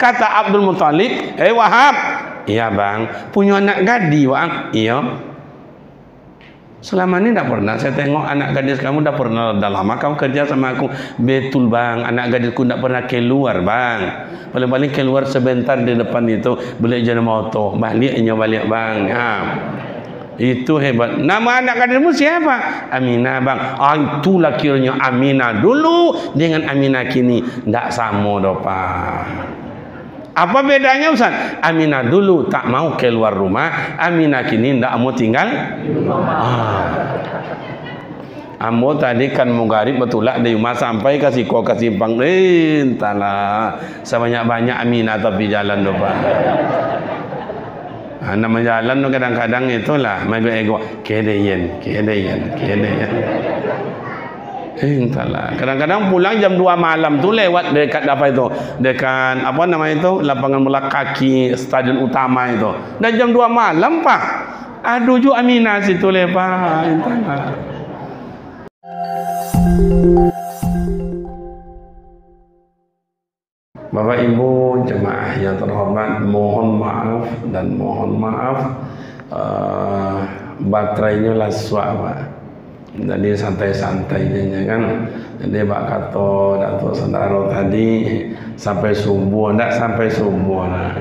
Kata Abdul Muthalib, Wahab, iya bang, punya anak gadis bang. Iya. Selama ini tidak pernah saya tengok anak gadis kamu, tidak pernah, dah lama kamu kerja sama aku. Betul bang, anak gadisku tidak pernah keluar bang. Paling-paling keluar sebentar di depan itu, beli jalan motor, baliknya balik bang. Itu hebat. Nama anak gadismu siapa? Aminah bang. Itulah kiranya Aminah dulu dengan Aminah kini tidak sama doh pak. Apa bedanya Ustaz? Aminah dulu tak mau keluar rumah, Aminah kini tidak mau tinggal. Ambo tadi kan mau garib betul lah di rumah sampai kasih kau kasih pang. Entahlah sebanyak-banyak Aminah tapi jalan doh pak. Nama jalan tu kadang-kadang itulah mai ego kedeyen. Entahlah. Kadang-kadang pulang jam 2 malam tu lewat dekat apa itu? Dekat apa nama itu? Lapangan bola kaki stadion utama itu. Dan jam 2 malam, Pak. Aduh ju Aminah situ lepas. Entahlah. Bapak Ibu jemaah yang terhormat, mohon maaf baterainya lah suak Pak. Jadi santai-santai je kan. Jadi Pak Kato Datuk Sendaro tadi sampai subuh, enggak sampai subuh lah.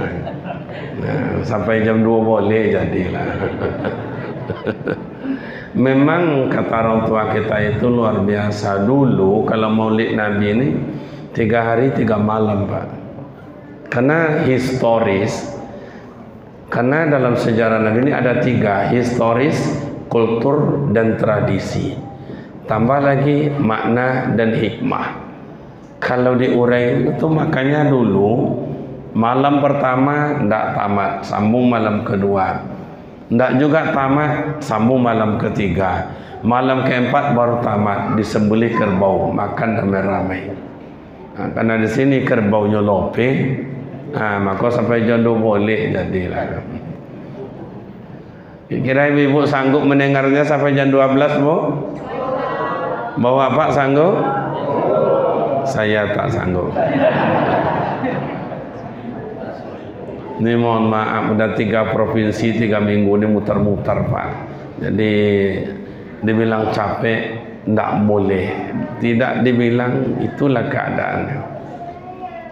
Nah, sampai jam 2 boleh jadilah. Memang kata orang tua kita itu luar biasa. Dulu kalau Maulid Nabi ini 3 hari 3 malam Pak. Karena historis. Karena dalam sejarah Nabi ini ada 3, historis, kultur dan tradisi. Tambah lagi makna dan hikmah. Kalau diurai itu makanya dulu malam pertama tidak tamat, sambung malam kedua. Tidak juga tamat, sambung malam ketiga. Malam keempat baru tamat, disembelih kerbau, makan ramai-ramai. Nah, karena di sini kerbaunya lope, maka sampai jam 2 boleh jadilah. Kira ibu sanggup mendengarnya sampai jam 12 Bu? Bawa Pak sanggup? Saya tak sanggup. Ini mohon maaf, udah 3 provinsi 3 minggu ini muter-muter Pak. Jadi dibilang capek, tidak boleh. Tidak dibilang, itulah keadaannya.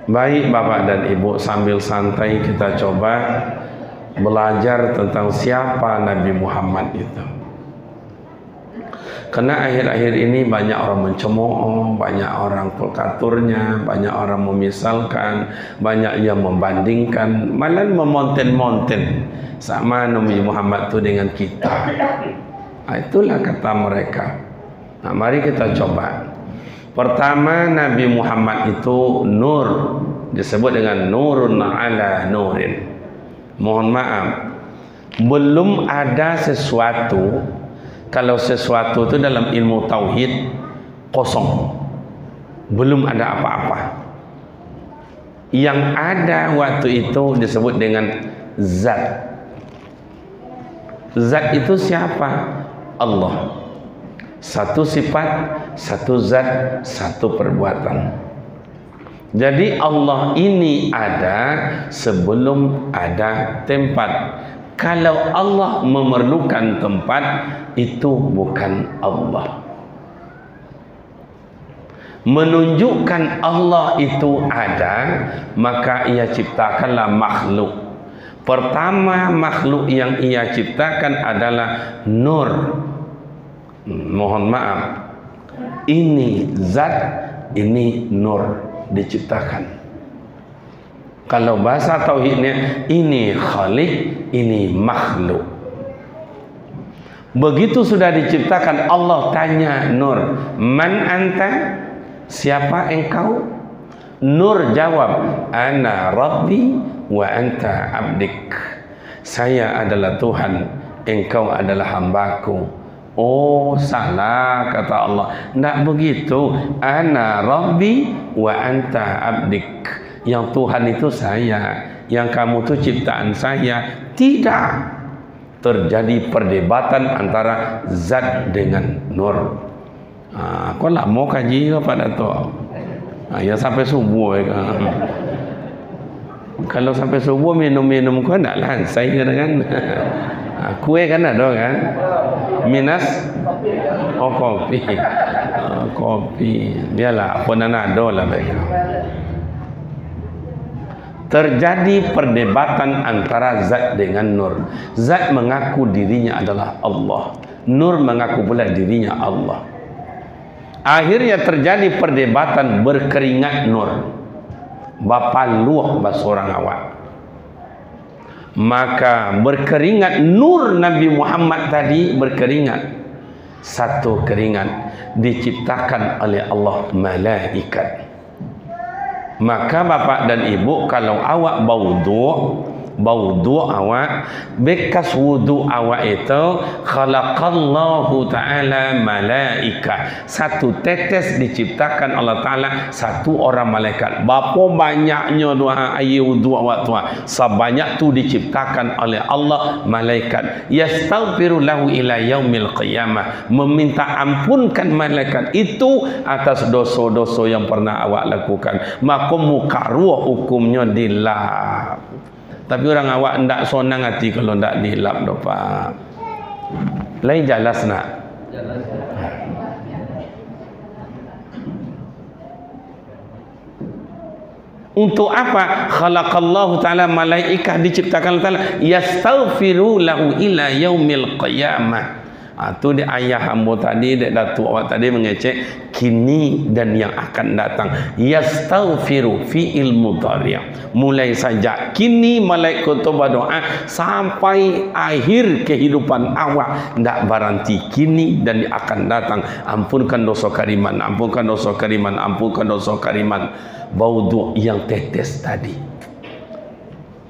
Baik Bapak dan Ibu, sambil santai kita coba belajar tentang siapa Nabi Muhammad itu. Karena akhir-akhir ini banyak orang mencemooh, banyak orang pulkaturnya, banyak orang memisalkan, banyak yang membandingkan, malah memonten-monten sama Nabi Muhammad itu dengan kita. Itulah kata mereka. Nah, mari kita coba. Pertama, Nabi Muhammad itu nur, disebut dengan nurun ala nurin. Mohon maaf, belum ada sesuatu. Kalau sesuatu itu dalam ilmu tauhid kosong, belum ada apa-apa. Yang ada waktu itu disebut dengan zat. Zat itu siapa? Allah. Satu sifat, satu zat, satu perbuatan. Jadi Allah ini ada sebelum ada tempat. Kalau Allah memerlukan tempat, itu bukan Allah. Menunjukkan Allah itu ada, maka ia ciptakanlah makhluk. Pertama makhluk yang ia ciptakan adalah nur. Mohon maaf, ini zat, ini nur diciptakan. Kalau bahasa tauhidnya, ini khalik, ini makhluk. Begitu sudah diciptakan, Allah tanya Nur, man anta? Siapa engkau? Nur jawab, ana rabbi wa anta abdik. Saya adalah Tuhan, engkau adalah hambaku. Oh, salah kata Allah. Tidak begitu. Ana rabbi wa anta abdik. Yang Tuhan itu saya, yang kamu itu ciptaan saya. Tidak. Terjadi perdebatan antara zat dengan nur. Kau lah mau kaji apa Dato'? Ya sampai subuh. Kalau sampai subuh minum-minum kau nak lah, saya kan. Kue kan ada kan? Minus kopi. Kopi. Biarlah apa nado lah mereka. Terjadi perdebatan antara zat dengan nur. Zat mengaku dirinya adalah Allah. Nur mengaku pula dirinya Allah. Akhirnya terjadi perdebatan berkeringat nur. Bapa luak bahasa orang awak. Maka berkeringat nur Nabi Muhammad tadi berkeringat. Satu keringat diciptakan oleh Allah malaikat. Maka bapak dan ibu kalau awak bau du awak bekas wudu awak itu khalaqallahu ta'ala malaika, satu tetes diciptakan Allah Ta'ala satu orang malaikat. Berapa banyaknya doa air wudu awak tu, sebanyak tu diciptakan oleh Allah malaikat. Yastaghfiru lahu ila yaumil qiyamah, meminta ampunkan malaikat itu atas dosa-dosa yang pernah awak lakukan. Maka muka ruh hukumnya dilap. Tapi orang awak ndak sonang hati kalau ndak dilap dah pak. Lain jelas nak. Untuk apa? Khalaqallahu ta'ala malaikah diciptakan Allah Ta'ala yastaghfiru lahu ila yaumil qiyamah. Itu dia ayah hamba tadi, dia datuk awak tadi mengecek kini dan yang akan datang. Yastaghfiru fi ilmu dhariyah. Mulai saja kini malaikat tu berdoa sampai akhir kehidupan awak ndak berhenti kini dan yang akan datang. Ampunkan dosa kariman, ampunkan dosa kariman, ampunkan dosa kariman. Bau du yang tetes tadi.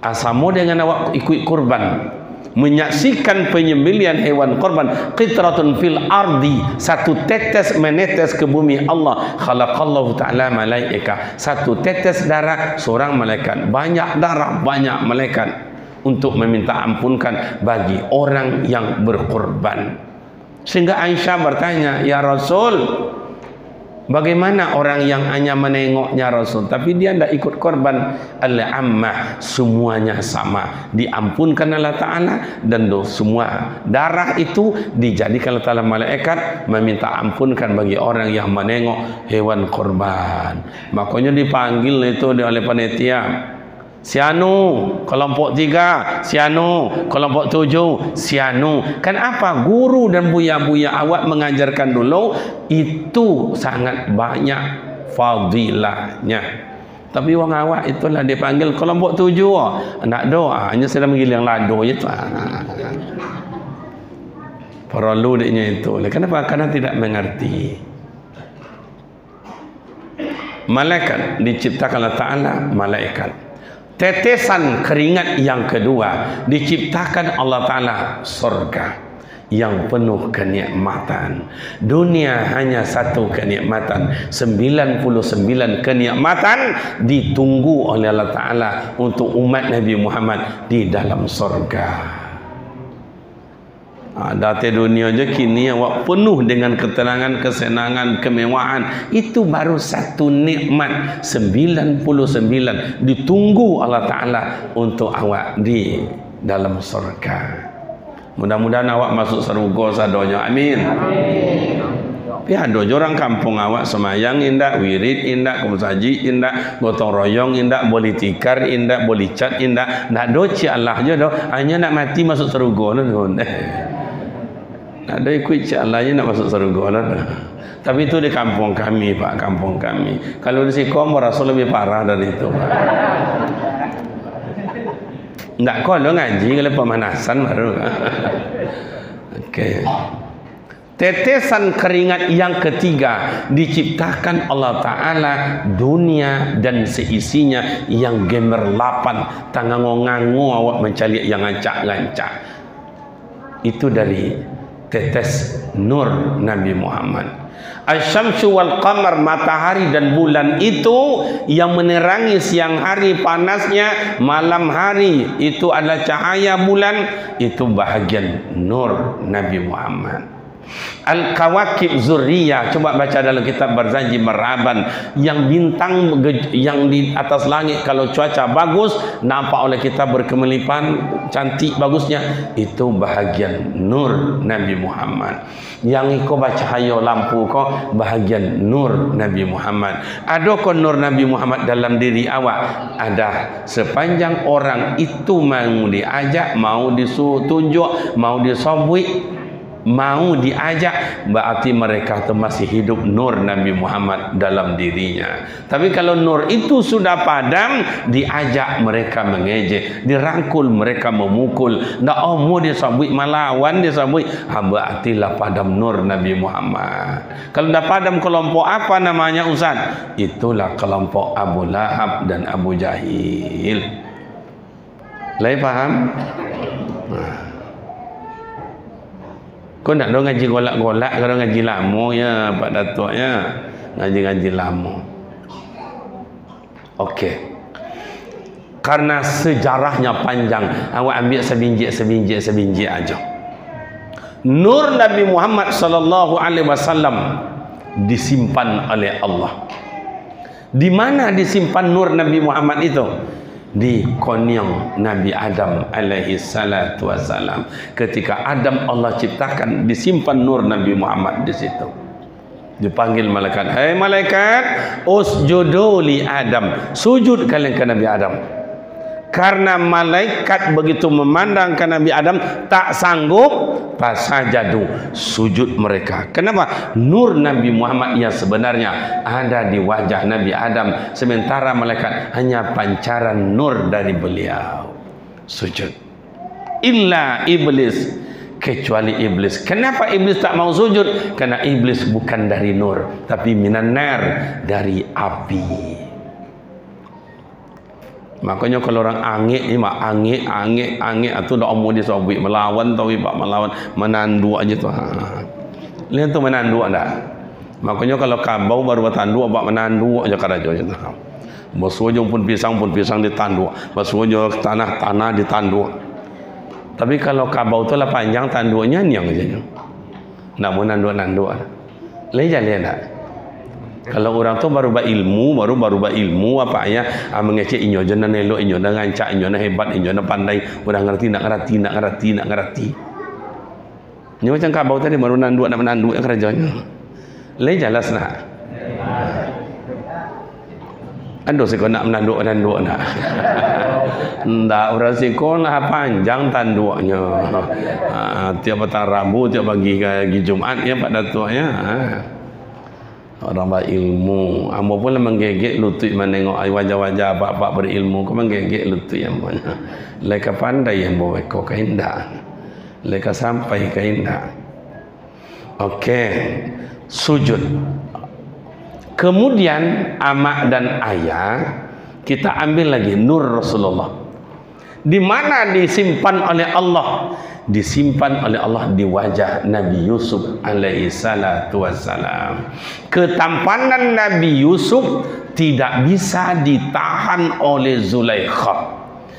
Asamu dengan awak ikut kurban, menyaksikan penyembelihan hewan korban, qitratun fil ardi, satu tetes menetes ke bumi Allah. Khalaqallahu ta'ala malaika, satu tetes darah seorang malaikat, banyak darah banyak malaikat untuk meminta ampunkan bagi orang yang berkorban. Sehingga Aisyah bertanya, ya Rasul, bagaimana orang yang hanya menengoknya Rasul tapi dia tidak ikut korban? Al-ammah, semuanya sama, diampunkan Allah Ta'ala, dan semua darah itu dijadikan Allah Ta'ala malaikat meminta ampunkan bagi orang yang menengok hewan korban. Makanya dipanggil itu oleh panitia, Sianu kelompok 3, Sianu kelompok 7, Sianu. Kan apa? Guru dan buya-buya awak mengajarkan dulu itu sangat banyak fadilahnya. Tapi orang awak itulah dipanggil kelompok 7 nak doa hanya sedang menggil yang lado itu. Perlu deknya itu. Kenapa? Karena tidak mengerti. Malaikat diciptakan Allah Ta'ala malaikat. Tetesan keringat yang kedua diciptakan Allah Ta'ala surga yang penuh kenikmatan. Dunia hanya satu kenikmatan, 99 kenikmatan ditunggu oleh Allah Ta'ala untuk umat Nabi Muhammad di dalam surga. Data dunia je kini awak penuh dengan ketenangan, kesenangan, kemewahan. Itu baru satu nikmat, 99 ditunggu Allah Ta'ala untuk awak di dalam surga. Mudah-mudahan awak masuk surga sadonya. Amin. Tapi ada orang kampung awak semayang indak, wirid indak, kumsaji indak, gotong royong indak, boleh tikar indak, boleh cat indak, nak doci Allah je dah, hanya nak mati masuk surga lah. Ada ikut Allah nak masuk surga lah. Tapi itu di kampung kami pak, kampung kami. Kalau di Sikom rasa lebih parah dari itu pak. Nggak kau lo ngaji kalau pemanasan baru. Okey. Tetesan keringat yang ketiga diciptakan Allah Ta'ala dunia dan seisinya yang gemerlapan, tangango-ngango awak mencari yang ngancak-ngancak. Itu dari tetes nur Nabi Muhammad. Asyamsu wal qamar, matahari dan bulan itu yang menerangi siang hari panasnya, malam hari itu adalah cahaya bulan, itu bahagian nur Nabi Muhammad. Al-Kawakib Zurriyah, coba baca dalam kitab Barzanji Maraban, yang bintang yang di atas langit kalau cuaca bagus nampak oleh kita berkemelipan cantik bagusnya, itu bahagian nur Nabi Muhammad. Yang kau baca cahaya lampu kau bahagian nur Nabi Muhammad. Adakah nur Nabi Muhammad dalam diri awak? Ada. Sepanjang orang itu mau diajak, mau disuruh tunjuk, mau disobui, mau diajak, berarti mereka itu masih hidup nur Nabi Muhammad dalam dirinya. Tapi kalau nur itu sudah padam, diajak mereka mengejek, dirangkul mereka memukul, ndak mau disabui melawan disabui, berarti lah padam nur Nabi Muhammad. Kalau dah padam kelompok apa namanya Ustaz? Itulah kelompok Abu Lahab dan Abu Jahil. Lai faham? Kau nak dong ngaji golak-golak, kalau ngaji lama ya Pak Datuk ya, ngaji-ngaji lama. Okey. Karena sejarahnya panjang, awak ambil sebinjik aja. Nur Nabi Muhammad sallallahu alaihi wasallam disimpan oleh Allah. Di mana disimpan nur Nabi Muhammad itu? Di konyang Nabi Adam alaihi salatu wassalam. Ketika Adam Allah ciptakan, disimpan nur Nabi Muhammad di situ. Dipanggil malaikat, "Hai malaikat, usjudu li Adam." Sujud kalian ke Nabi Adam. Karena malaikat begitu memandangkan Nabi Adam tak sanggup, fasajadu, sujud mereka. Kenapa? Nur Nabi Muhammad yang sebenarnya ada di wajah Nabi Adam, sementara malaikat hanya pancaran nur dari beliau. Sujud. Illa iblis, kecuali iblis. Kenapa iblis tak mau sujud? Karena iblis bukan dari nur, tapi minan nar, dari api. Makanya kalau orang angit ni mak angit atau dak omong dia sobik melawan tau ibak melawan menandu aja tu. Lihat tu menandu dah. Makanya kalau kabau baru bertandu abak menandu aja karajo tu. Basuh pun pisang ditandu. Basuh tanah ditandu. Tapi kalau kabau tu lah panjang tandunya niang aja. Nak menandu Leja tak? Kalau orang tu baru berilmu apa ya, mengecek inyo jangan elok, inyo dah ngancak, inyo dah hebat, inyo dah pandai, udah ngerti. Ini macam kabau tadi baru nak menanduk kerajanya. Lai jelas nak. Ando sih kau nak menanduk nak. Ndak orang sih kau lah panjang tanduknya. Tiap petang Rabu, tiap pagi Jumat ya Pak Datuk ya. Orang berilmu, amo pun menggegek lutut menengok wajah-wajah bapak berilmu, kau menggegek lutut yang mana? Leka pandai yang bawa kau keindah, leka sampai keindah. Okey, sujud. Kemudian amak dan ayah kita ambil lagi nur Rasulullah. Di mana disimpan oleh Allah? Disimpan oleh Allah di wajah Nabi Yusuf alaihi salatu wassalam. Ketampanan Nabi Yusuf tidak bisa ditahan oleh Zulaikha,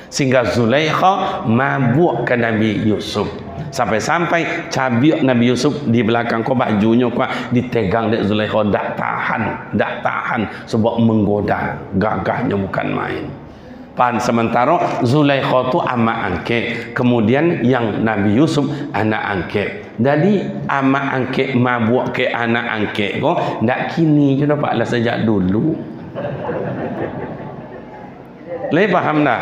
sehingga Zulaikha mabuk ke Nabi Yusuf, sampai-sampai cabik Nabi Yusuf di belakang kau bajunya kau ditegang dek Zulaikha, tak tahan sebab menggoda, gagahnya bukan main. Sementara Zulaikha tu amak angket, kemudian yang Nabi Yusuf anak angket. Jadi amak angket mabuk ke anak angket kau ndak kini je dapatlah sejak dulu. Leh faham tak?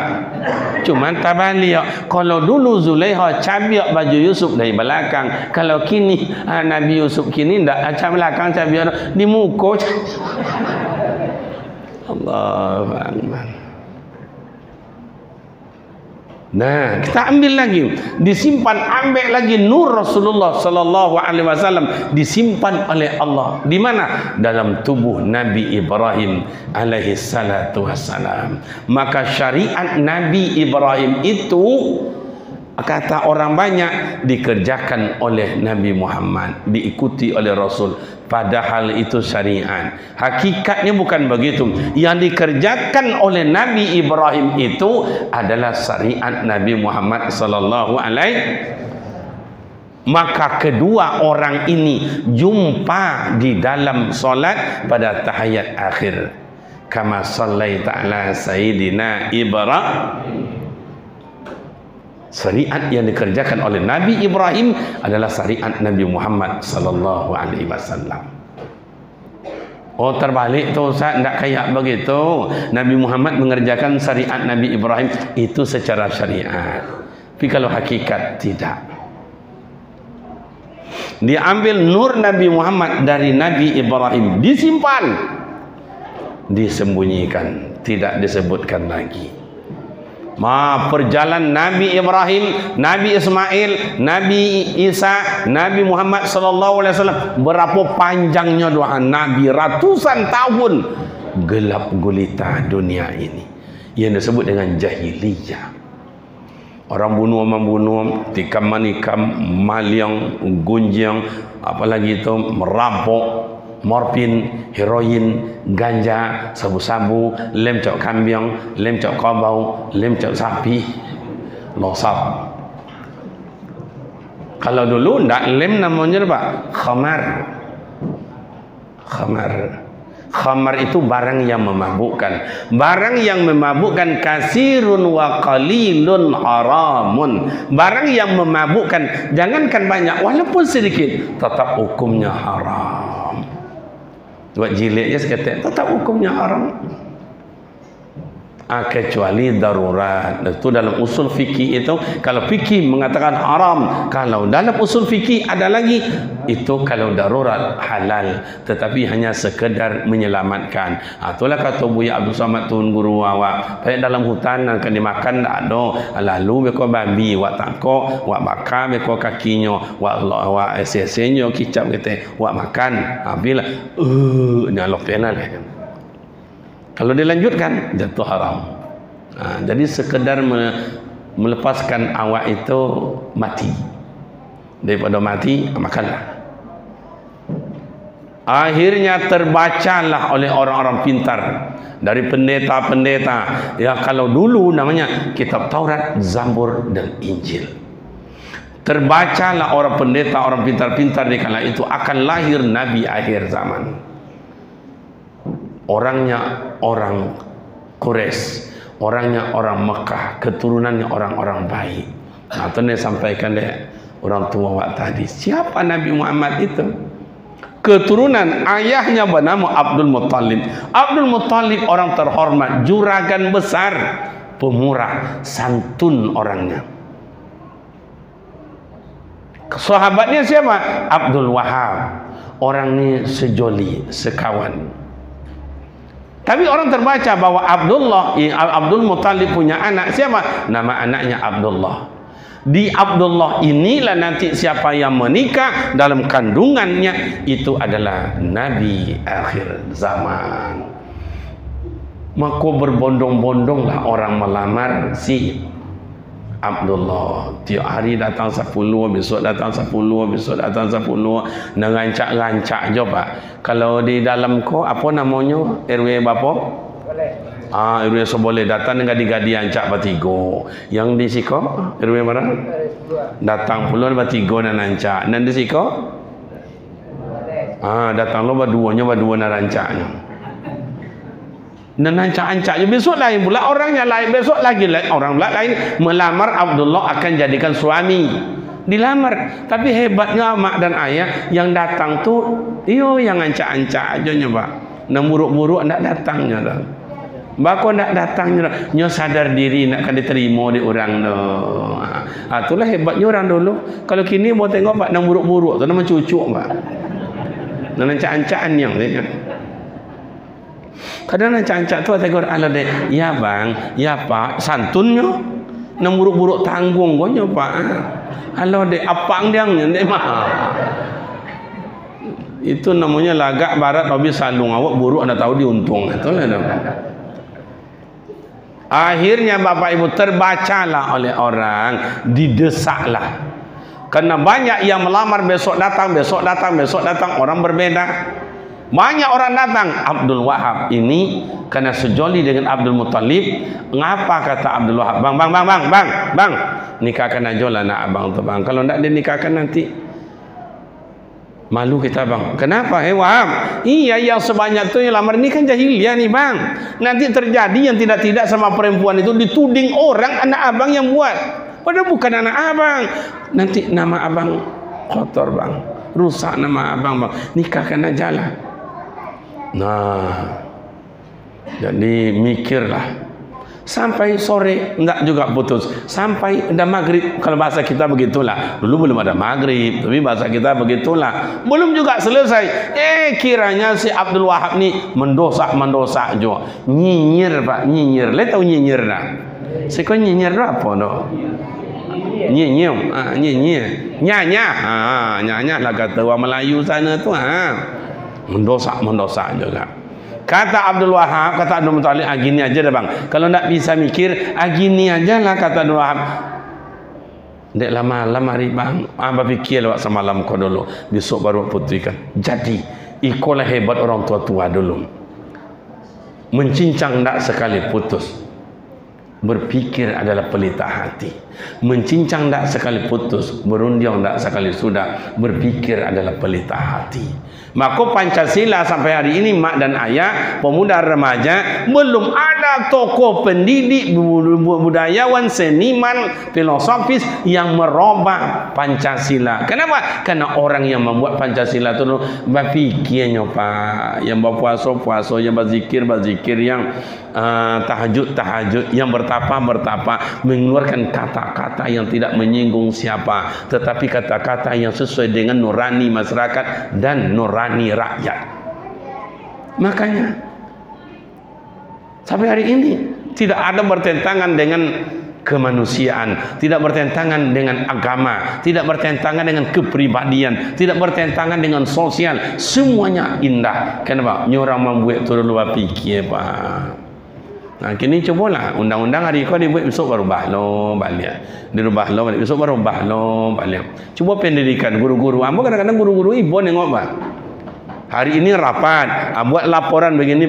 Cuma tabalik. Kalau dulu Zulaikha cabik baju Yusuf dari belakang, kalau kini Nabi Yusuf kini ndak cabik belakang, cabik di muka. Allahu Akbar. Nah, kita ambil lagi, ambil lagi nur Rasulullah sallallahu alaihi wasallam disimpan oleh Allah. Di mana? Dalam tubuh Nabi Ibrahim alaihi salatu wassalam. Maka syariat Nabi Ibrahim itu kata orang banyak dikerjakan oleh Nabi Muhammad, diikuti oleh Rasul. Padahal itu syariat. Hakikatnya bukan begitu. Yang dikerjakan oleh Nabi Ibrahim itu adalah syariat Nabi Muhammad sallallahu alaihi. Maka kedua orang ini jumpa di dalam solat pada tahiyat akhir. Kama sallaita ala sayyidina Ibrahim. Syariat yang dikerjakan oleh Nabi Ibrahim adalah syariat Nabi Muhammad sallallahu alaihi wasallam. Oh, terbalik tu Ustaz, tak kayak begitu. Nabi Muhammad mengerjakan syariat Nabi Ibrahim itu secara syariat. Tapi kalau hakikat tidak. Diambil nur Nabi Muhammad dari Nabi Ibrahim, disimpan, disembunyikan, tidak disebutkan lagi. Perjalanan Nabi Ibrahim, Nabi Ismail, Nabi Isa, Nabi Muhammad sallallahu alaihi wasallam, berapa panjangnya doa Nabi, ratusan tahun gelap gulita dunia ini yang disebut dengan jahiliyah. Orang bunuh-membunuh, tikam manikam, maliang, gunjang, apalagi itu merampok, morfin, heroin, ganja, sabu-sabu, lem cok kambing, lem cok kabau, lem cok sapi, losap. Kalau dulu ndak lem namanya apa? Khamar. Khamar. Khamar itu barang yang memabukkan. Barang yang memabukkan kasirun wa qalilun haramun. Barang yang memabukkan, jangankan banyak, walaupun sedikit, tetap hukumnya haram. Buat jilidnya seketik, tetap hukumnya haram. Kecuali darurat. Itu dalam usul fikih itu, kalau fikih mengatakan haram, kalau dalam usul fikih ada lagi, itu kalau darurat halal, tetapi hanya sekedar menyelamatkan. Itulah kata Buya Abdul Samad Tun guru awak, baik dalam hutan akan dimakan tak ada, lalu beko babi wak takok, wak bakar beko kakinya, wak esesenya kicap kata wak makan. Bila nyalok penal kan. Kalau dilanjutkan, jatuh haram. Jadi sekedar melepaskan awak itu mati. Daripada mati, makanlah. Akhirnya terbacalah oleh orang-orang pintar. Dari pendeta-pendeta. Ya, kalau dulu namanya kitab Taurat, Zabur, dan Injil. Terbacalah orang pendeta, orang pintar-pintar di kala itu, akan lahir Nabi akhir zaman. Orangnya orang Quraisy, orangnya orang Mekah, keturunannya orang-orang baik. Itu dia sampaikan deh orang tua wak tadi. Siapa Nabi Muhammad itu? Keturunan ayahnya bernama Abdul Muttalib. Abdul Muttalib orang terhormat, juragan besar, pemurah, santun orangnya. Sahabatnya siapa? Abdul Wahab. Orang ini sejoli, sekawan. Tapi orang terbaca bahwa Abdul Muttalib punya anak. Siapa? Nama anaknya Abdullah. Di Abdullah inilah nanti siapa yang menikah dalam kandungannya itu adalah Nabi akhir zaman. Maka berbondong-bondonglah orang melamar si Abdullah. Tiap hari datang 10, besok datang 10, besok datang 10. Ngerancak-rancak je Pak. Kalau di dalam ko apa namanya? RW berapa? Boleh. RW seboleh datang dengan gadi-gadi ancak bertiga. Yang di siko RW mana? Datang puluh bertiga dan ancak. Dan di siko? Datang lo berduanya berdua dan rancaknya. Dan ancak-ancaknya besok lain pula orangnya lain, besok lagi orang pula lain melamar Abdullah akan jadikan suami, dilamar. Tapi hebatnya mak dan ayah yang datang tu yang ancak-ancak aja Pak. Nak buruk-buruk nak datangnya dah. Bako nak datangnya nyo sadar diri nak kan diterima di orang tu. Itulah hebatnya orang dulu. Kalau kini mau tengok Pak, nak buruk-buruk tu nama cucuk Pak. Nak ancak-ancakan yang dia. Kadang ancak-ancak tu tegur ala dek, ya bang, ya pak, santunnya, nang buruk-buruk tanggung gonya Pak. Ala dek apang diangnya dek mah. Itu namanya lagak barat tapi salung awak buruk anda tahu diuntung. Itulah namanya. Akhirnya Bapak Ibu terbacalah oleh orang, didesaklah. Karena banyak yang melamar besok datang, besok datang, besok datang, orang berbeda. Banyak orang datang. Abdul Wahab ini karena sejoli dengan Abdul Muttalib. Ngapa kata Abdul Wahab? Bang, nikahkan aja lah anak abang tu bang. Kalau tak dia nikahkan nanti malu kita bang. Kenapa? Wahab. Iya yang sebanyak tu yang lamar ni kan jahiliah nih bang. Nanti terjadi yang tidak-tidak sama perempuan itu, dituding orang anak abang yang buat. Padahal bukan anak abang. Nanti nama abang kotor bang. Rusak nama abang bang. Nikahkan aja lah. Nah, jadi mikirlah. Sampai sore enggak juga putus, sampai udah maghrib. Kalau bahasa kita begitulah. Dulu belum ada maghrib, tapi bahasa kita begitulah. Belum juga selesai, kiranya si Abdul Wahab ni mendosak juga. Nyinyir pak, nyinyir. Le tahu nyinyir dah? Seko nyinyir apa no? Nyinyir, nyinyir, nyanya lah kata orang Melayu sana tu mendosak juga. Kata Abdul Wahab, kata Abdul Muttalib, gini aja dah bang. Kalau tak bisa mikir, gini aja lah, kata Abdul Wahab. Dek lah malam hari bang, abang fikir lewat semalam kau dulu, besok baru putrikan. Jadi, ikolah hebat orang tua-tua dulu. Mencincang tak sekali putus. Berpikir adalah pelita hati. Mencincang tak sekali putus, berundiang tak sekali sudah. Berpikir adalah pelita hati. Maka Pancasila sampai hari ini mak dan ayah, pemuda remaja, belum ada tokoh pendidik, budayawan, seniman, filosofis yang merubah Pancasila. Kenapa? Karena orang yang membuat Pancasila itu berpikirnya pak, yang berpuasa, yang berzikir, yang tahajud, yang bertapa, mengeluarkan kata-kata yang tidak menyinggung siapa, tetapi kata-kata yang sesuai dengan nurani masyarakat dan nurani rakyat. Makanya sampai hari ini tidak ada bertentangan dengan kemanusiaan, tidak bertentangan dengan agama, tidak bertentangan dengan kepribadian, tidak bertentangan dengan sosial, semuanya indah. Kenapa? Nyorang membuat tu dulu fikir pak. Nah, kini cubalah undang-undang hari kau dibuat besok baru bahlo balik. Dirubah lo balik besok baru bahlo balik. Cuba pendidikan guru-guru. Ambo kadang-kadang guru-guru ibu nengok pak. Hari ini rapat, buat laporan begini.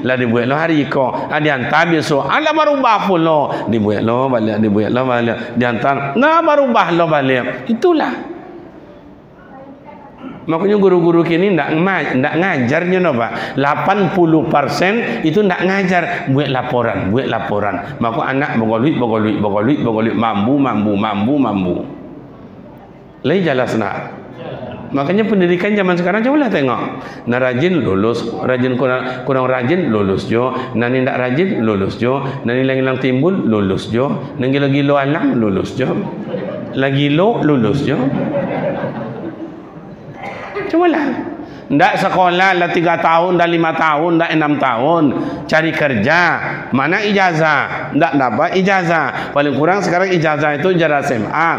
Lah dibuat lo hari kau. Dihantar besok. Ala baru bah lo. Dibuat lo balik. Dihantar. Nah baru bah lo balik. Itulah. Makanya guru-guru kini ndak ngajarnya no pak. 80% itu ndak ngajar, buat laporan. Maka anak bogolit, mambu. Lai jelas nak. Makanya pendidikan zaman sekarang cobalah tengok. Nah rajin lulus, rajin kurang rajin lulus jo. Nani ndak rajin lulus jo. Nani hilang timbul lulus jo. Nang gilo alam lulus jo. Lagi lo lulus jo. Cubalah. Ndak sekolah lah 3 tahun, dah 5 tahun, dah 6 tahun. Cari kerja. Mana ijazah? Ndak dapat ijazah. Paling kurang sekarang ijazah itu ijazah SMA.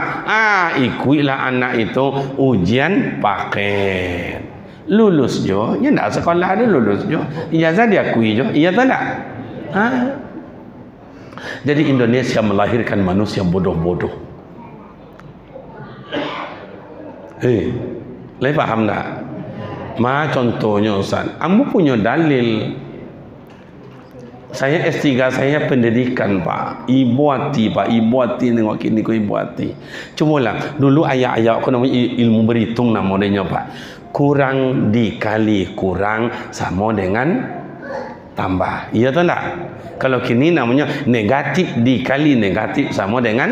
Ikuilah anak itu ujian paket. Lulus jo. Ya ndak sekolah ada lulus jo. Ijazah diakui jo. Iya tak tak? Jadi Indonesia melahirkan manusia bodoh-bodoh. Lai faham tak? Contohnya Ustaz, ambo punya dalil. Saya S3, saya pendidikan pak. Ibu hati nengok kini ko ibu hati. Cubalah, dulu ayat-ayat aku namanya ilmu berhitung namanya pak. Kurang dikali kurang sama dengan tambah. Iya tak tak? Kalau kini namanya negatif dikali negatif sama dengan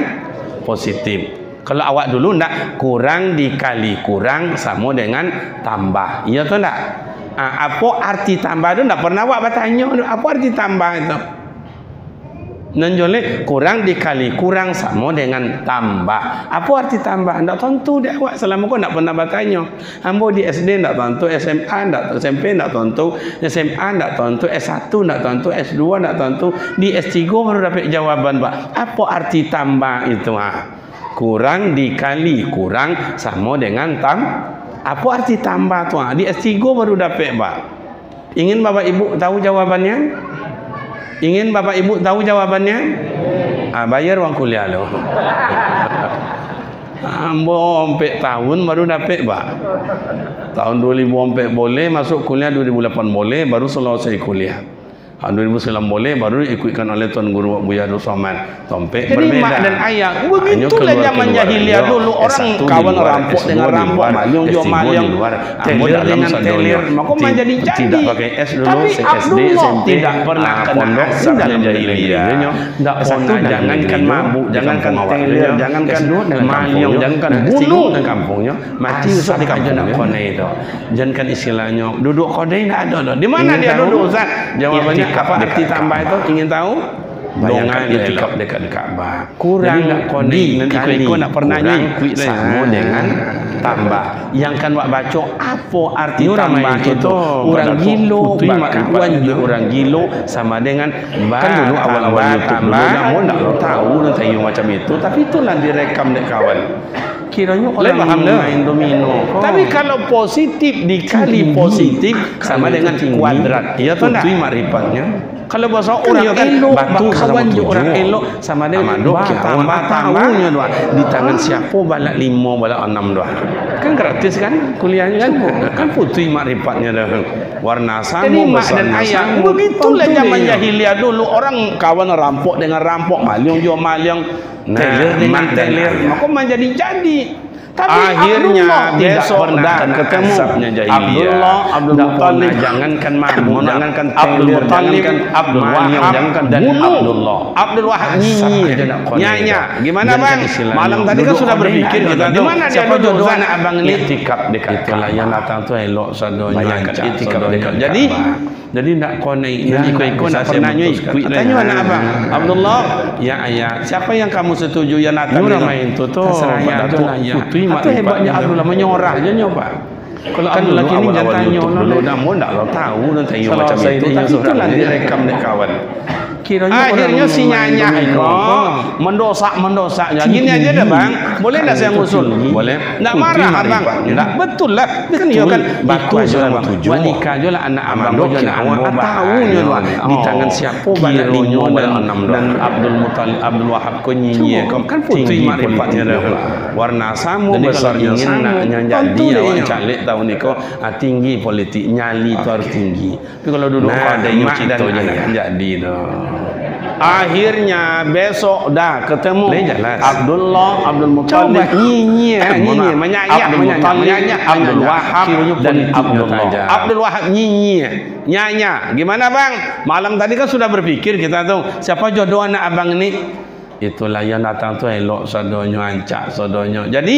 positif. Kalau awak dulu ndak, kurang dikali kurang sama dengan tambah. Iya atau ndak? Apa arti tambah itu ndak pernah awak bertanya. Apa arti tambah itu? Nanjole kurang dikali kurang sama dengan tambah. Apa arti tambah? Ndak tentu dek awak selama kau ndak pernah bertanya. Ambo di SD ndak tentu, SMA ndak, SMP ndak tentu, SMA ndak tentu, S1 ndak tentu, S2 ndak tentu, di S3 baru dapat jawaban pak. Apa arti tambah itu? Kurang dikali kurang sama dengan apa arti tambah tu? Di S3 baru dapat pak. Ingin bapak ibu tahu jawabannya? Ingin bapak ibu tahu jawabannya? Bayar uang kuliah lo. Ambo 4 tahun baru dapat pak. Tahun 2004 boleh masuk kuliah, 2008 boleh baru selesai kuliah. 2009 boleh, baru ikutkan oleh Tuan Guru Buya Abdul Somad. Tompek jadi berbeda. mak dan ayah begitulah zaman jahiliyah dulu, orang kawan rampok dengan rampok, malyong jual malyong, telir dengan telir, maka menjadi tidak pakai S dulu. Tapi Abdullah tidak pernah kena aksi dalam jahiliyah. Tidak pernah, jangankan mabuk, jangankan telir, jangankan malyong, jangankan bunuh di kampungnya, mati usah di kampungnya. Konei itu, jangankan istilahnya duduk kodai tidak ada. Di mana dia duduk, Ustaz? Jawabannya apa arti tambah itu? Ingin tahu? Bayangkan itikaf dekat Ka'bah. Kurang koni nanti nak pernah nyikui sama dengan tambah. Yang kan wak baca apa arti tambah itu? Orang gilo, kawan orang gilo sama dengan kan dulu awal-awal YouTube dulu namun tak tahu nanti macam itu, tapi itulah direkam dek kawan. Kiranya orang main domino. Tapi kalau positif dikali positif sama dengan kuadrat. Iya tuh makrifatnya. Kalau bahasa orang elok, kawan je orang elok sama dengan tambah-tambahnya doa. Di tangan siapa balak 5 balak 6 doa. Kan gratis kan kuliahnya kan. Kan putih makrifatnya dah. Warna sama, jadi mak dan ayah begitulah zaman jahiliyah dulu, orang kawan rampok dengan rampok, malyong jual malyong, telir dengan telir, maka menjadi jadi. Tapi akhirnya besok dah ketemu Abdul Muttalib, jangankan mabuk, jangankan Abdul Muttalib, Abdul Wahab, dan Abdul Wahab nyanyi. Gimana bang? Malam tadi kan sudah berpikir kita. Di mana dia duduk anak abang ini? Itikaf dekat. Itulah yang datang tu elok sadonya. Itikaf dekat. Jadi nak konai, ikut nak pernah ikut. Tanya anak abang, Abdullah, ya ayah, siapa yang kamu setuju yang datang? Main tu Seraya tu lah ya. Atau hebatnya Abdullah menyorah je nyoba. Kalau kan Abdullah kini jangan tanya dulu namun tak tahu nanti macam itu. Tapi itulah direkam dek kawan. Akhirnya si nyanya itu mendosak. Gini aja dah bang, boleh tak saya ngusul? Boleh. Tak marah abang? Tak, betul lah. Kan dia kan baku aja lah bang. Wanita aja lah anak abang. Tahunya lah di tangan siapa balak 5 balak 6 dan Abdul Muttalib, Abdul Wahab kau nyinyir. Kan putih makrifatnya dah. Warna sama, besarnya sama. Jadi awak calik tahun ni kau tinggi politik, nyali tu harus tinggi. Tapi kalau duduk ada yang cipta je nak jadi dah. Akhirnya besok dah ketemu Abdullah, Abdul Muttalib, menyanyi, Abdul Wahab dan Abdul Wahab nyanyi. Gimana bang? Malam tadi kan sudah berpikir kita tuh siapa jodoh anak abang ini? Itulah yang datang tu elok sadonya, ancak sadonya. Jadi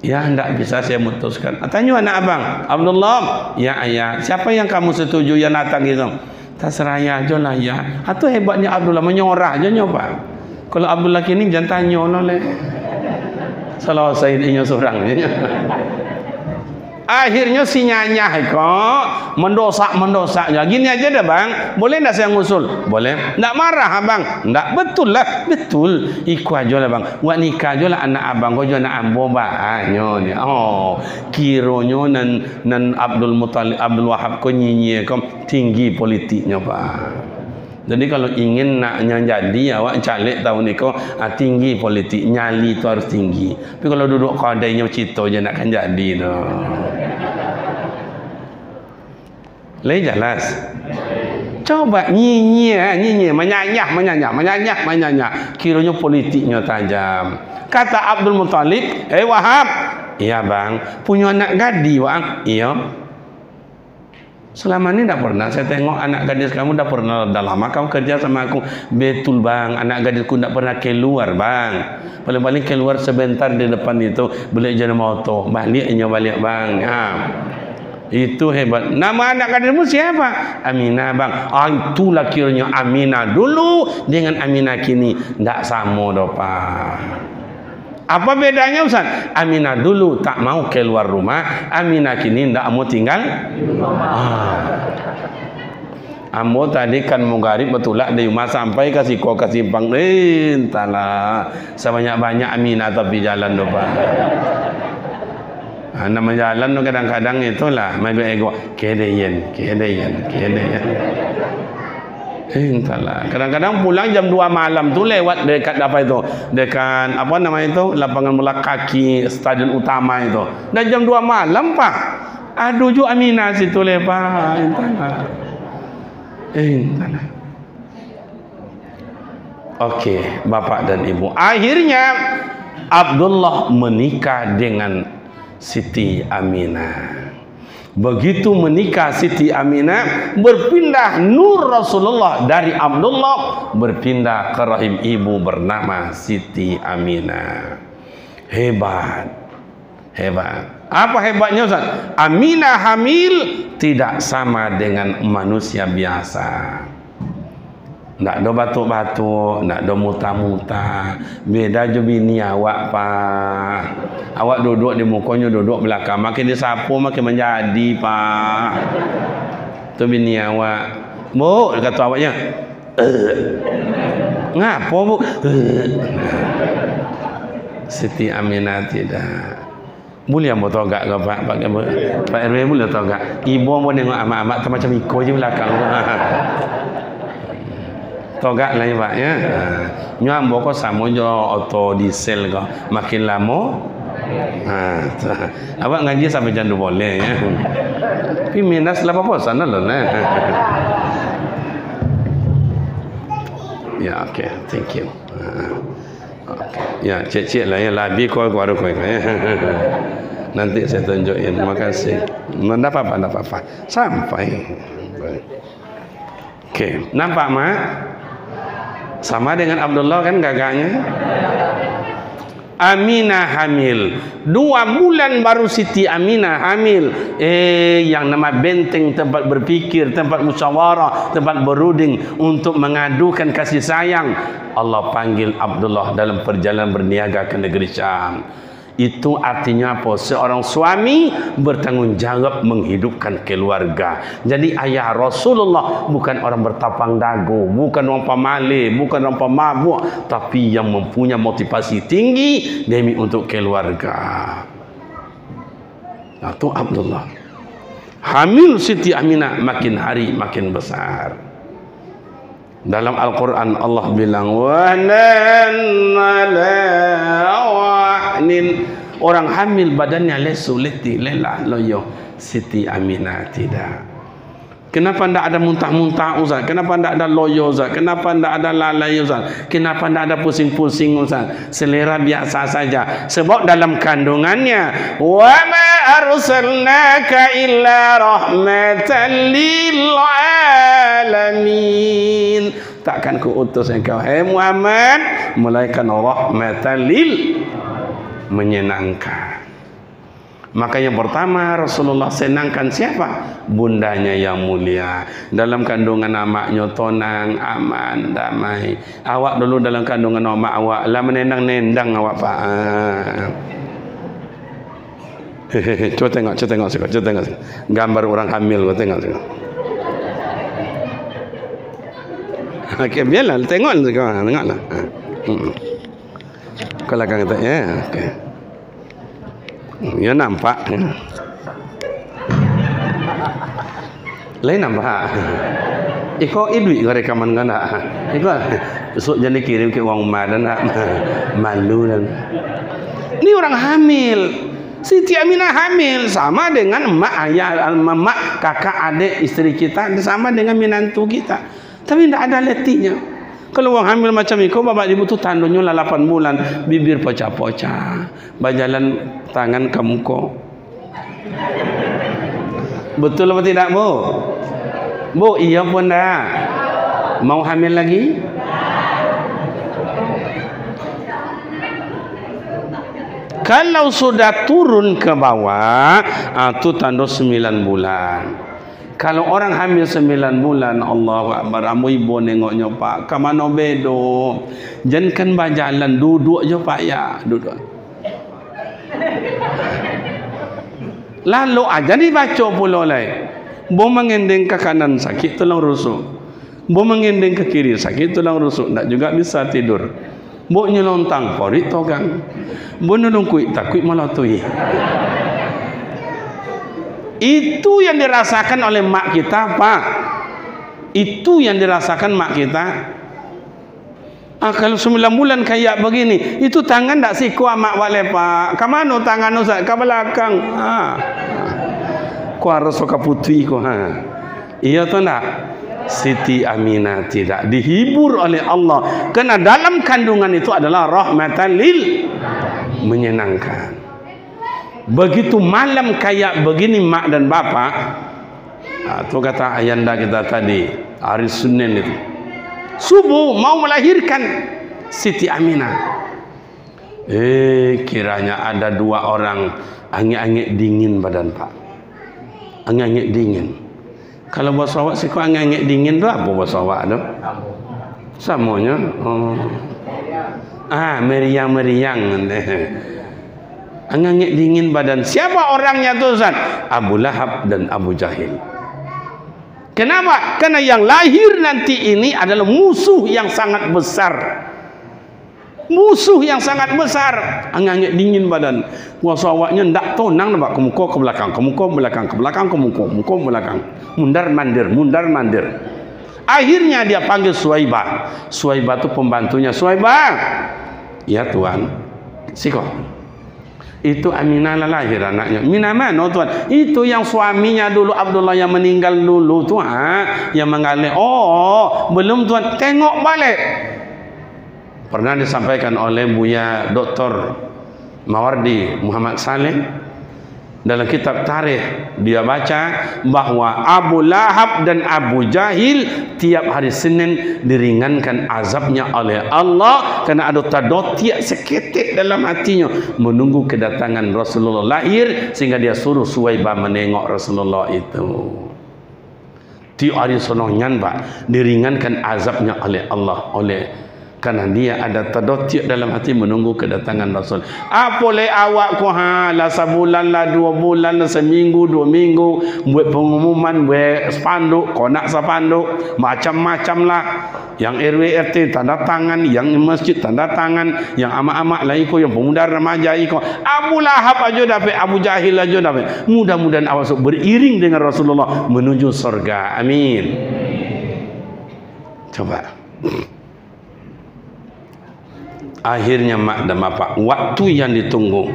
ya hendak bisa saya mutuskan. Tanya anak abang, Abdullah, ya ayah, siapa yang kamu setuju yang datang gitu? Terserah aja lah ya. Atau hebatnya Abdullah menyorah aja nyoba. Kalau Abdullah kini jangan tanya oleh. Salah saya ini seorang ni. Akhirnya si nyanyah kok mendosak. Gini aja dah bang, boleh tak saya ngusul? Boleh. Tak marah abang? Tak, betul lah, betul. Ikut aja lah bang. Buat nikah aja lah anak abang kau anak ambo banyo ni. Oh, kironya nan Abdul Muttalib, Abdul Wahab kau nyinyir kau tinggi politiknya pak. Jadi kalau ingin nak jadi awak caleg tahun ni kau tinggi politik, nyali tu harus tinggi. Tapi kalau duduk kodainya cito je nak kan jadi dah. Lagi jelas. Coba nyinyir, menyanyah. Kiranya politiknya tajam. Kata Abdul Muttalib, Wahab, iya bang, punya anak gadi bang, iya. Selama ini tak pernah saya tengok anak gadis kamu dah pernah, dah lama kamu kerja sama aku. Betul bang, anak gadisku tak pernah keluar bang. Paling-paling keluar sebentar di depan itu beli jalan motor, balik bang. Itu hebat. Nama anak gadismu siapa? Aminah bang. Itulah kiranya Aminah dulu dengan Aminah kini tak sama dah pak. Apa bedanya Ustaz? Aminah dulu tak mau keluar rumah, Aminah kini tak mau tinggal Ambo tadi kan menggarip betulak di rumah sampai kasih kau kasih simpang. Entahlah sebanyak-banyak Aminah tapi jalan dopa. Nama jalan tu kadang-kadang itulah mai ego kedeyen. Entahlah. Kadang-kadang pulang jam 2 malam tu lewat dekat apa itu? Dekat apa nama itu? Lapangan bola kaki stadion utama itu. Dan jam 2 malam, Pak. Aduh ju Aminah situ lepas. Entahlah. Entahlah. Okey, bapak dan ibu. Akhirnya Abdullah menikah dengan Siti Aminah. Begitu menikah Siti Aminah, berpindah nur Rasulullah dari Abdullah berpindah ke rahim ibu bernama Siti Aminah. Hebat. Hebat. Apa hebatnya Ustaz? Aminah hamil tidak sama dengan manusia biasa. Nak do batuk-batuk, nak do muta-muta. Beda je bini awak, Pak. Awak duduk di mukanya, duduk belakang. Makin disapu, makin menjadi, Pak. Tu bini awak. Bu, kata awaknya. Ngapa, Bu? Siti Aminah tidak. Boleh yang tahu gak Pak RW boleh tahu gak? Ibu mau nengok amak-amak macam iko je belakang. Togak lah ya Pak ya. Nyambo kok sama jo auto diesel kok makin lama. Awak ngaji sampai jam 2 boleh ya. Tapi minus lah apa sana loh nah. Ya okey, thank you. Okay. Ya cek-cek lah ya labi kau ada kau ya. Nanti saya tunjukin. Terima kasih. Tidak apa-apa. Sampai. Okey, nampak mak? Sama dengan Abdullah kan gagaknya. Aminah hamil 2 bulan baru Siti Aminah hamil. Yang nama benteng tempat berfikir, tempat musyawarah, tempat berunding untuk mengadukan kasih sayang, Allah panggil Abdullah dalam perjalanan berniaga ke negeri Syam. Itu artinya apa? Seorang suami bertanggung jawab menghidupkan keluarga. Jadi ayah Rasulullah bukan orang bertapang dagu, bukan orang pemali, bukan orang pemabuk, tapi yang mempunyai motivasi tinggi demi untuk keluarga. Itu Abdullah. Hamil Siti Aminah makin hari makin besar. Dalam Al-Quran Allah bilang orang hamil badannya lesu, letih, lelah, loyo. Siti Aminah tidak. Kenapa tidak ada muntah-muntah Ustaz? Kenapa tidak ada loyo Ustaz? Kenapa tidak ada lalai Ustaz? Kenapa tidak ada pusing-pusing Ustaz? Selera biasa saja. Sebab dalam kandungannya wa ma arsalnaka illa rahmatan lil alamin. Takkan kuutus engkau hai Muhammad melainkan rahmatan lil menyenangkan. Maka yang pertama Rasulullah senangkan siapa? Bundanya yang mulia. Dalam kandungan amaknya tonang, aman, damai. Awak dulu dalam kandungan amak awak lah menendang-nendang awak Pak. Coba tengok. Gambar orang hamil kau tengok. Okey, biarlah tengoklah sekarang. Tengoklah. Kalau kata ya, okey. Ya nampak. Lain nampak. Iko idui ko rekaman kana. Iko besok jadi kirim ke uang rumah dan malu dan. Ini orang hamil. Siti Aminah hamil sama dengan emak ayah, emak kakak adik istri kita sama dengan menantu kita. Tapi tidak ada letihnya. Kalau orang hamil macam itu, bapak ibu tu tandanya lah 8 bulan, bibir pocah-pocah, berjalan tangan ke muka. Betul apa tidak Bu? Bu, iya pun dah. Mau hamil lagi? Kalau sudah turun ke bawah, itu tanda 9 bulan. Kalau orang hamil 9 bulan, Allahu Akbar, amu ibu nengoknya Pak, ke mana bedo? Jangan kan berjalan, duduk je Pak ya, duduk. Lalu aja dibaca pula lain. Bo mengendeng ke kanan sakit tulang rusuk. Bo mengendeng ke kiri sakit tulang rusuk, tak juga bisa tidur. Bo nyelontang porit togang. Bo nulungkui takut malah tui. Itu yang dirasakan oleh mak kita Pak. Itu yang dirasakan mak kita. Kalau 9 bulan kayak begini, itu tangan tak siku mak wale Pak. Ke mana tangan Ustaz? Ke belakang. Ku harus ke putih ku. Iya tu tak? Siti Aminah tidak dihibur oleh Allah, karena dalam kandungan itu adalah rahmatan lil, menyenangkan. Begitu malam kayak begini mak dan bapak, itu kata ayanda kita tadi hari Senin itu, subuh mau melahirkan Siti Aminah. Kiranya ada 2 orang angin-angin dingin badan pak, angin-angin dingin. Kalau bahasa awak sih kok angin-angin dingin tu apa bahasa awak tu? Samanya, meriang-meriang. Angin-angin dingin badan. Siapa orangnya tu Ustaz? Abu Lahab dan Abu Jahil. Kenapa? Karena yang lahir nanti ini adalah musuh yang sangat besar. Musuh yang sangat besar. Angin dingin badan. Kuasa awaknya ndak tonang nampak kemuka ke belakang, kemuka belakang, ke belakang kemuka, kemuka belakang. Mundar mandir, mundar mandir. Akhirnya dia panggil Suwaibah. Suwaibah itu pembantunya. Suwaibah. Ya Tuan. Siko. Itu Aminah lah lahir anaknya. Aminah mana Tuan? Itu yang suaminya dulu Abdullah yang meninggal dulu Tuan, yang mengalih. Oh, belum Tuan. Tengok balik. Pernah disampaikan oleh Buya Dr. Mawardi Muhammad Saleh dalam kitab tarikh, dia baca bahwa Abu Lahab dan Abu Jahil tiap hari Senin diringankan azabnya oleh Allah karena ada tadotiak seketik dalam hatinya menunggu kedatangan Rasulullah lahir, sehingga dia suruh Suwaibah menengok Rasulullah itu. Tiap hari sononyan pak diringankan azabnya oleh Allah, karena dia ada tadotiak dalam hati menunggu kedatangan Rasul. Apa le awak ko lah sebulan lah, 2 bulan lah, seminggu 2 minggu buat pengumuman, buat spanduk, kau nak spanduk macam-macam lah. Yang RW RT tanda tangan, yang masjid tanda tangan, yang amak-amak lah ikut, yang pemuda remaja ikut. Abu Lahab aja dapat, Abu Jahil aja dapat. Mudah-mudahan awak beriring dengan Rasulullah menuju surga. Amin. Coba. Akhirnya mak dan bapak, waktu yang ditunggu,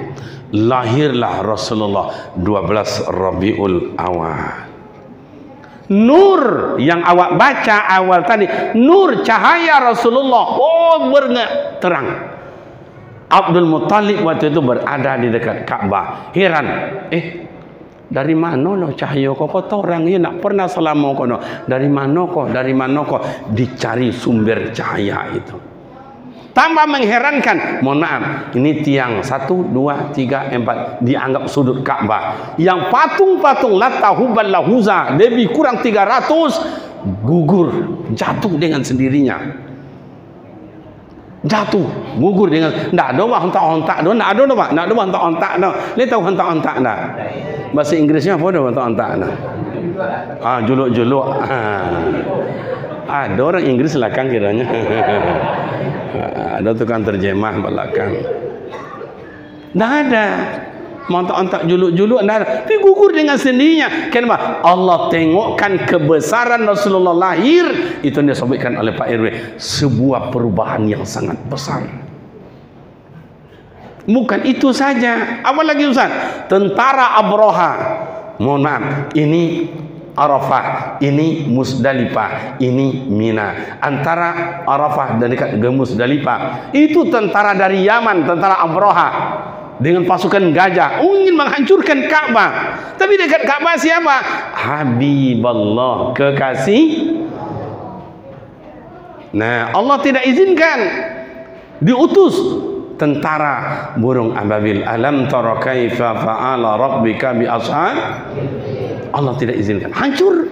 lahirlah Rasulullah 12 Rabiul Awal. Nur yang awak baca awal tadi, nur cahaya Rasulullah, terang. Abdul Muttalib waktu itu berada di dekat Ka'bah. Heran, dari mana lo cahaya kau orang ini nak pernah selama kau no? Dari mana kau dicari sumber cahaya itu. Tambah mengherankan, mohon maaf, ini tiang 1, 2, 3, 4 dianggap sudut Ka'bah. Yang patung-patung Lata, Hubal, Lahuza lebih kurang 300 gugur, jatuh dengan sendirinya. Jatuh, gugur dengan, ndak ada bah hontak-hontak dah, ndak ada bah, ndak ada hontak-hontak dah. Dia tahu hontak-hontak dah. Bahasa Inggrisnya apa dah hontak-hontak dah? Juluk-juluk. Ada orang Inggris belakang kiranya. Ada tukang terjemah belakang. Tidak ada. Montak-ontak juluk-juluk tidak ada. Tapi gugur dengan sendirinya. Kenapa? Allah tengokkan kebesaran Rasulullah lahir. Itu yang disebutkan oleh Pak RW. Sebuah perubahan yang sangat besar. Bukan itu saja. Apa lagi Ustaz? Tentara Abraha. Mohon maaf. Ini Arafah, ini Musdalifah, ini Mina. Antara Arafah dan dekat ke Musdalifah itu tentara dari Yaman, tentara Abraha dengan pasukan gajah ingin menghancurkan Ka'bah. Tapi dekat Ka'bah siapa? Habiballah, kekasih. Nah, Allah tidak izinkan, diutus tentara burung ababil. Alam tara kaifa fa'ala rabbika bi ashab. Allah tidak izinkan, hancur.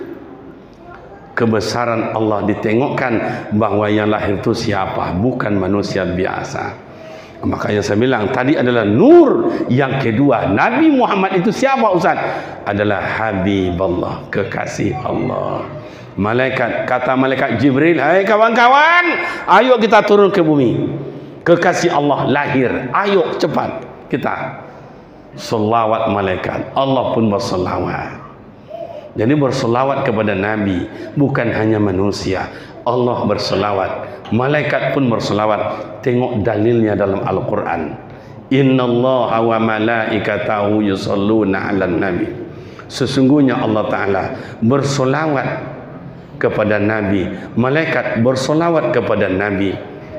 Kebesaran Allah ditengokkan bahwa yang lahir itu siapa, bukan manusia biasa. Makanya saya bilang tadi adalah nur. Yang kedua, Nabi Muhammad itu siapa Ustaz? Adalah Habiballah, kekasih Allah. Kata malaikat Jibril, hai kawan-kawan, ayo kita turun ke bumi. Kekasih Allah lahir, ayo cepat kita selawat malaikat. Allah pun berselawat. Jadi berselawat kepada Nabi bukan hanya manusia. Allah berselawat, malaikat pun berselawat. Tengok dalilnya dalam Al-Quran. Innallaha wa malaikatahu yusalluna 'alan nabi. Sesungguhnya Allah Ta'ala berselawat kepada Nabi, malaikat bersolawat kepada Nabi.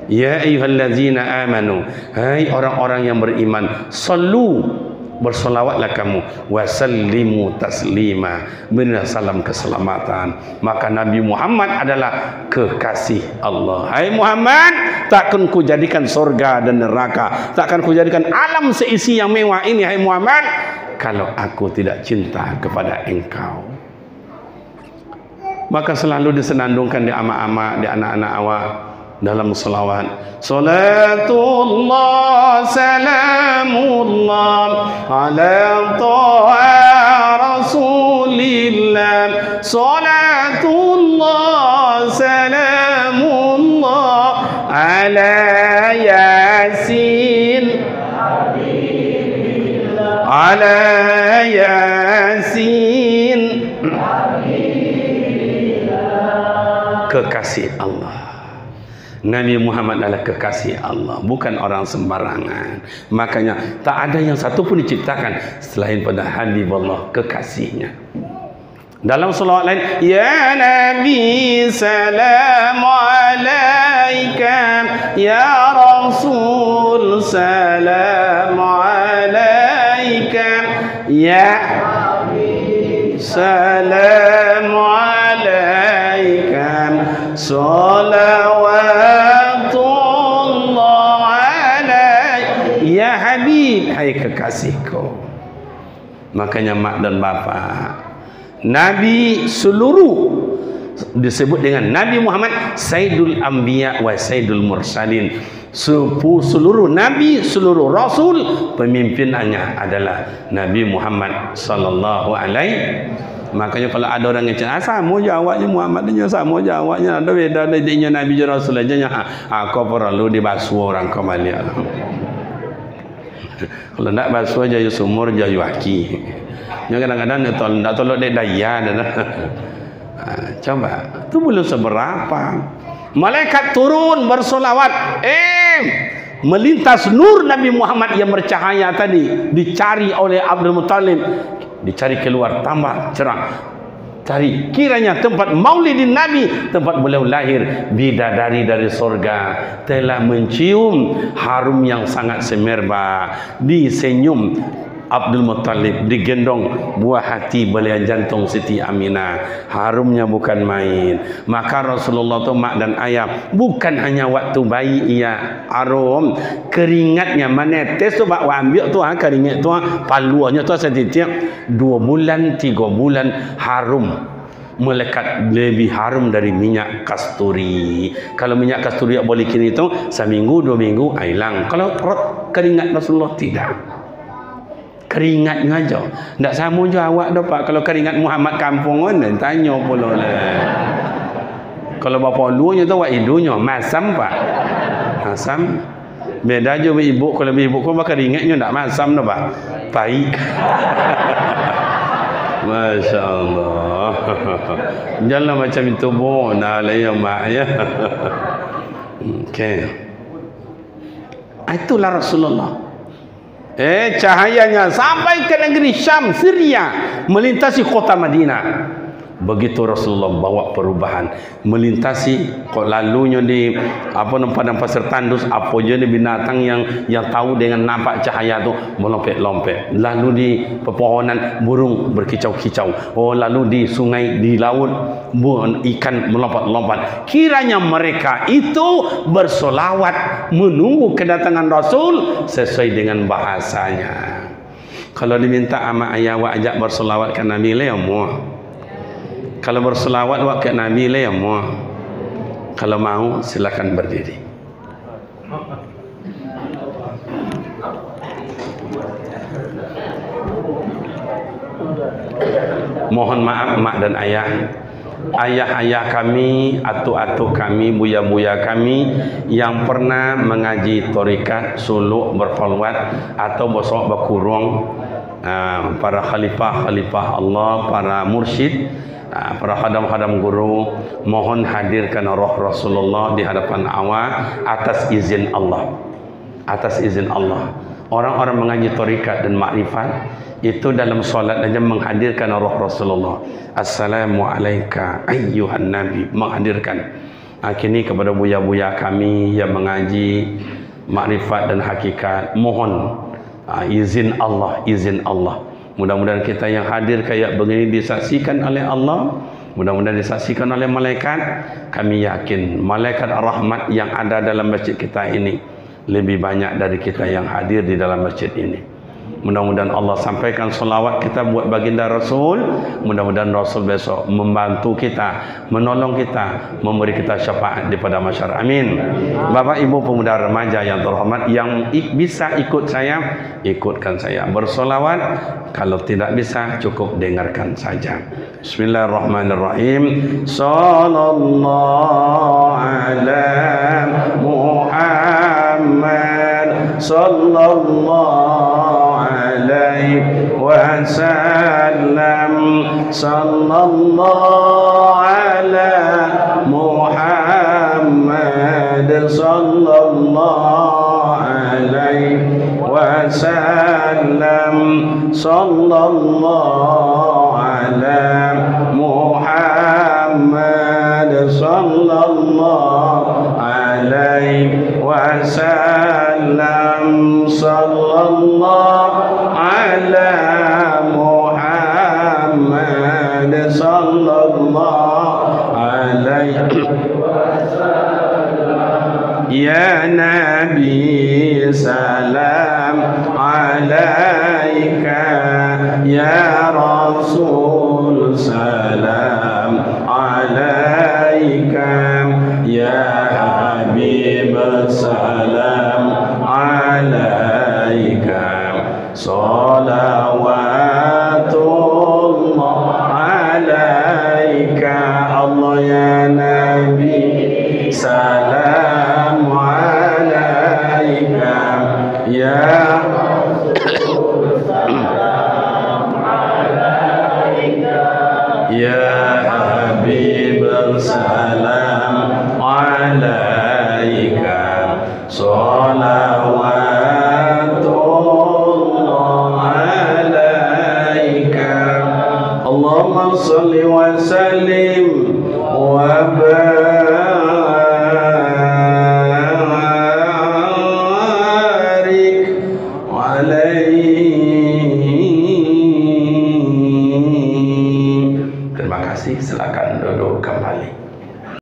Ya ayyuhallazina amanu, hai orang-orang yang beriman, sallu, bersolawatlah kamu, wasallimu taslima, berilah salam keselamatan. Maka Nabi Muhammad adalah kekasih Allah. Hai Muhammad, takkan ku jadikan surga dan neraka, takkan ku jadikan alam seisi yang mewah ini, hai Muhammad, kalau aku tidak cinta kepada engkau. Maka selalu disenandungkan di ama-ama, di anak-anak awak dalam selawat. Salatullah salamullah ala ta'a rasulillah. Salatullah salamullah ala yasin ala yasin, kekasih Allah. Nabi Muhammad adalah kekasih Allah, bukan orang sembarangan. Makanya tak ada yang satu pun diciptakan selain pada Habibullah, kekasihnya. Dalam selawat lain, ya Nabi salam alaika, ya Rasul salam alaika, ya salam alaika, salawatullah alaika, ya Habib, hai kekasihku. Makanya mak dan bapak, Nabi seluruh disebut dengan Nabi Muhammad Sayyidul Anbiya wa Sayyidul Mursalin. Seluruh Nabi, seluruh Rasul, pemimpinannya adalah Nabi Muhammad sallallahu alaihi. Makanya kalau ada orang yang cakap sama je awaknya Muhammad dia, sama je awaknya, ada beda dia Nabi je Rasul aja nya. Kau perlu dibasuh orang kau balik. Kalau nak basuh aja you sumur je you aki. Yang kadang-kadang nak tolong dia daya dah. Coba, tu belum seberapa. Malaikat turun bersolawat, melintas nur Nabi Muhammad yang bercahaya tadi, dicari oleh Abdul Muttalib, dicari keluar tambah cerah. Cari kiranya tempat maulidin Nabi, tempat beliau lahir, bidadari dari surga telah mencium harum yang sangat semerbak, disenyum Abdul Muttalib, digendong buah hati belian jantung Siti Aminah, harumnya bukan main. Maka Rasulullah tu mak dan ayah, bukan hanya waktu bayi ia harum, keringatnya menetes tu bak ambil tu keringat tu paluannya tu setiap 2 bulan 3 bulan harum, melekat lebih harum dari minyak kasturi. Kalau minyak kasturi boleh kini tu seminggu 2 minggu hilang. Kalau keringat Rasulullah tidak. Keringatnya aja. Tak sama je awak dapat. Kalau keringat Muhammad kampung kan, tanya pula lah. Kalau bapa luanya tu awak hidungnya masam pak. Masam. Beda je ibu. Kalau ibu kau bakal keringatnya tak masam dah pak. Baik. Masya Allah. Janganlah macam itu bona lah ya mak ya. Okey. Itulah Rasulullah. Cahayanya sampai ke negeri Syam, Syria, melintasi kota Madinah. Begitu Rasulullah bawa perubahan, melintasi lalunya di padang pasir tandus, apa je ni binatang yang tahu dengan nampak cahaya tu melompet-lompet. Lalu di pepohonan burung berkicau-kicau. Lalu di sungai, di laut ikan melompat-lompat. Kiranya mereka itu bersolawat menunggu kedatangan Rasul sesuai dengan bahasanya. Kalau diminta ama ayah wa ajak bersolawat ke Nabi le semua. Kalau berselawat wak ke Nabi le semua. Kalau mau silakan berdiri. Mohon maaf mak dan ayah. Ayah-ayah kami, atuk-atuk kami, buya-buya kami yang pernah mengaji tarikat, suluk, berkhalwat atau bersolawat berkurung, para khalifah Allah, para mursyid, para khadam-khadam guru, mohon hadirkan roh Rasulullah di hadapan awak atas izin Allah. Atas izin Allah. Orang-orang mengaji tarikat dan makrifat itu dalam solat saja menghadirkan roh Rasulullah. Assalamualaikum ayyuhan nabi, menghadirkan. Kini kepada buya-buya kami yang mengaji makrifat dan hakikat, mohon izin Allah. Mudah-mudahan kita yang hadir kayak begini disaksikan oleh Allah, mudah-mudahan disaksikan oleh malaikat. Kami yakin malaikat rahmat yang ada dalam masjid kita ini lebih banyak dari kita yang hadir di dalam masjid ini. Mudah-mudahan Allah sampaikan selawat kita buat baginda Rasul. Mudah-mudahan Rasul besok membantu kita, menolong kita, memberi kita syafaat di pada masyarakat. Amin. Bapak Ibu pemuda remaja yang terhormat, yang bisa ikut saya, ikutkan saya bersolawat. Kalau tidak bisa, cukup dengarkan saja. Bismillahirrahmanirrahim. Sallallahu ala Muhammad, sallallahu alaihi wasallam, sallallahu ala Muhammad, sallallahu alaihi wasallam, sallallahu ala Muhammad, sallallahu alaihi wasallam, sallallahu ala Muhammad, sallallahu alaihi wasallam. Ya Nabi salam alaika, ya Rasul salam alaika, ya Habib salam alaika, salawatullah alaika. Allah ya Nabi salam alaika, ya Rasul salam alaika, ya Habib salam alaika, salawatullah alaika. Allahumma salli wa sallim wa barik